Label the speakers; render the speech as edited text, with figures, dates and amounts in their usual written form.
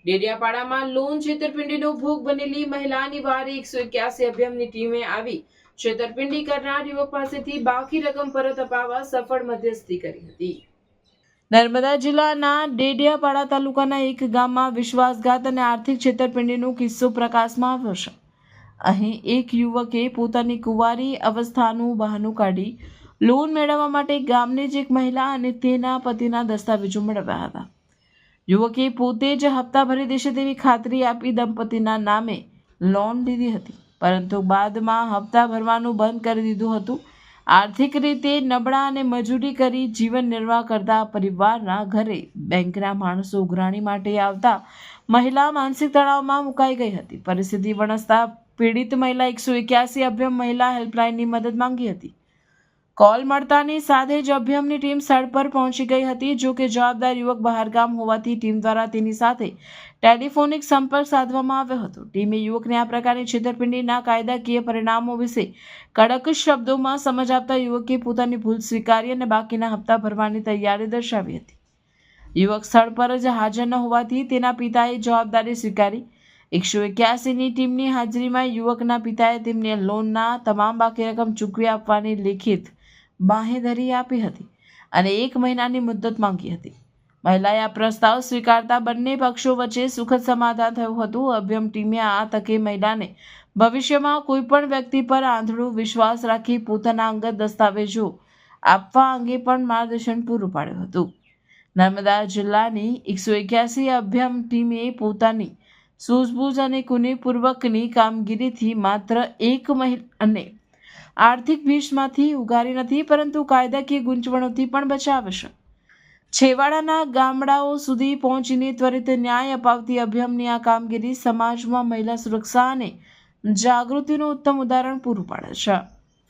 Speaker 1: ડેડિયાપાડામાં loan છેતરપિંડીનો ભોગ બનેલી મહિલાની વારે 181 અભિયાનની ટીમે આવી છેતરપિંડી કરનાર યુવક પાસેથી બાકી રકમ પરત અપાવવા સફળ મધ્યસ્થી કરી હતી. નર્મદા જિલ્લાના ડેડિયાપાડા તાલુકાના એક ગામમાં વિશ્વાસઘાત અને આર્થિક છેતરપિંડીનો કિસ્સો પ્રકાશમાં આવ્યો છે. અહીં એક યુવકે પોતાની કુંવારી અવસ્થાનું બહાનું કાઢી લોન મેળવવા માટે ગામની જ એક મહિલા અને તેના પતિના દસ્તાવેજો મેળવ્યા હતા. યુવકે પોતે જ હપ્તા ભરી દેશે તેવી ખાતરી આપી દંપતીના નામે લોન લીધી હતી, પરંતુ બાદમાં હપ્તા ભરવાનું બંધ કરી દીધું હતું. આર્થિક રીતે નબળા અને મજૂરી કરી જીવન નિર્વાહ કરતા પરિવારના ઘરે બેંકના માણસો ઉઘરાણી માટે આવતા મહિલા માનસિક તણાવમાં મુકાઈ ગઈ હતી. પરિસ્થિતિ વણસતા પીડિત મહિલા 181 અભયમ મહિલા હેલ્પલાઇનની મદદ માંગી હતી. કોલ મળતાની સાથે જ અભયમની ટીમ સ્થળ પર પહોંચી ગઈ હતી. જો કે જવાબદાર યુવક બહારગામ હોવાથી ટીમ દ્વારા તેની સાથે ટેલિફોનિક સંપર્ક સાધવામાં આવ્યો હતો. ટીમે યુવકને આ પ્રકારની છેતરપિંડીના કાયદાકીય પરિણામો વિશે કડક શબ્દોમાં સમજ આપતા યુવકે પોતાની ભૂલ સ્વીકારી અને બાકીના હપ્તા ભરવાની તૈયારી દર્શાવી હતી. યુવક સ્થળ પર જ હાજર ન હોવાથી તેના પિતાએ જવાબદારી સ્વીકારી. 181ની ટીમની હાજરીમાં યુવકના પિતાએ તેમને લોનના તમામ બાકી રકમ ચૂકવી આપવાની લેખિત બાંહેધરી આપી હતી અને 1 મહિનાની મુદ્દત માંગી હતી. મહિલાએ આ પ્રસ્તાવ સ્વીકારતા બંને પક્ષો વચ્ચે સુખદ સમાધાન થયું હતું. અભયમ ટીમે આ તકે મહિલાને ભવિષ્યમાં કોઈ પણ વ્યક્તિ પર આંધળો વિશ્વાસ રાખી પોતાના અંગત દસ્તાવેજો આપવા અંગે પણ માર્ગદર્શન પૂરું પાડ્યું હતું. નર્મદા જિલ્લાની 181 અભયમ ટીમે પોતાની સૂઝબૂઝ અને કુનેહપૂર્વકની કામગીરીથી માત્ર એક મહિલાને આર્થિક ભીષમાંથી ઉગારી નથી, પરંતુ કાયદાકીય ગૂંચવણોથી પણ બચાવે છે. છેવાડાના ગામડાઓ સુધી પહોંચીને ત્વરિત ન્યાય અપાવતી અભયમની આ કામગીરી સમાજમાં મહિલા સુરક્ષા અને જાગૃતિનું ઉત્તમ ઉદાહરણ પૂરું પાડે છે.